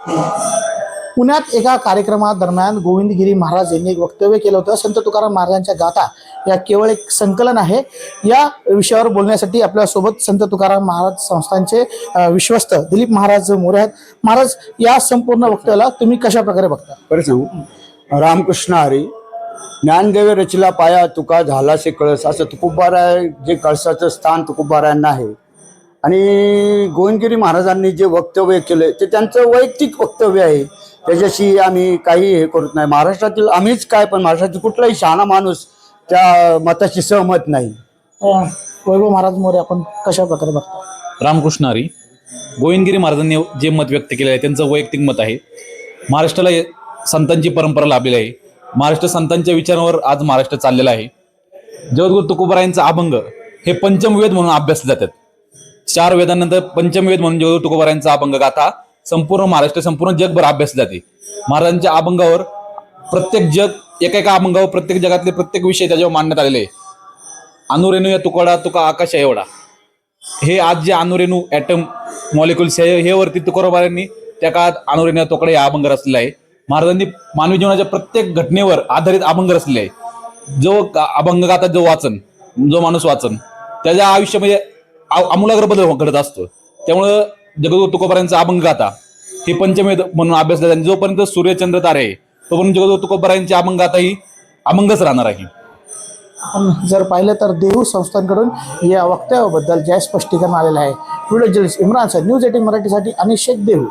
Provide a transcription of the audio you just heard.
पुण्यात एका कार्यक्रमादरम्यान गोविंदगिरी महाराज यांनी एक वक्तव्य केलं होतं. संत तुकाराम महाराजांच्या गाथा या केवळ एक संकलन आहे. या विषयावर बोलण्यासाठी आपल्यासोबत संत तुकाराम महाराज संस्थांचे विश्वस्त दिलीप महाराज मोरे आहेत. महाराज, या संपूर्ण वक्तव्याला तुम्ही कशा प्रकारे बघता? बरं सांगू, रामकृष्ण हरी. ज्ञानदेव रचिला पाया तुका झालासे कळस, असं तुकोबाराय जे कळसाचं स्थान तुकोबारायांना आहे. आणि गोविंदगिरी महाराजांनी जे वक्तव्य केले ते त्यांचं वैयक्तिक वक्तव्य आहे. त्याच्याशी आम्ही काही हे करत नाही. महाराष्ट्रातील आम्हीच काय, पण महाराष्ट्रातील कुठलाही शहाणा माणूस त्या मताशी सहमत नाही. वैभव महाराज मोरे, आपण कशा प्रकारे बघता? रामकृष्ण हरी. गोविंदगिरी महाराजांनी जे मत व्यक्त केले आहे त्यांचं वैयक्तिक मत आहे. महाराष्ट्राला संतांची परंपरा लाभलेली आहे. महाराष्ट्र संतांच्या विचारांवर आज महाराष्ट्र चाललेला आहे. जगद्गुरू तुकोबारायांचा अभंग हे पंचमवेद म्हणून अभ्यासले जातात. 4 वेदांनंतर पंचमवेद म्हणून जगद्गुरू तुकोबारायांचा अभंग गाथा संपूर्ण महाराष्ट्र, संपूर्ण जगभर अभ्यासले जाते. महाराजांच्या अभंगावर प्रत्येक जग, एका अभंगावर प्रत्येक जगातले प्रत्येक विषय त्याच्यावर मांडण्यात आलेले आहे. अनुरेणू या तुकडा तुका आकाश एवढा, हे आज जे अनुरेणू ॲटम मॉलिक्युल्स हे वरती तुकोबारायांनी त्या काळात अनुरेणू या तुकडा या अभंग रचलेला आहे. महाराजांनी मानवी जीवनाच्या प्रत्येक घटनेवर आधारित अभंग रचले आहे. जो अभंग गाथा जो माणूस वाचन त्याच्या आयुष्यामध्ये आमूलाग्र बदल घडत असतो. त्यामुळं जगद्गुरू तुकोबारायांचा अभंग गाथा हे पंचमेध म्हणून अभ्यासला जाते. जोपर्यंत सूर्यचंद्र तारे आहे तोपर्यंत जगद्गुरू तुकोबारायांची अभंग गाथा ही अभंगच राहणार आहे. आपण जर पाहिलं तर देहू संस्थांकडून या वक्तव्याबद्दल जे स्पष्टीकरण आलेलं आहे. Video journalist Imran sir, news 18 मराठीसाठी अनिश शेख, देहू.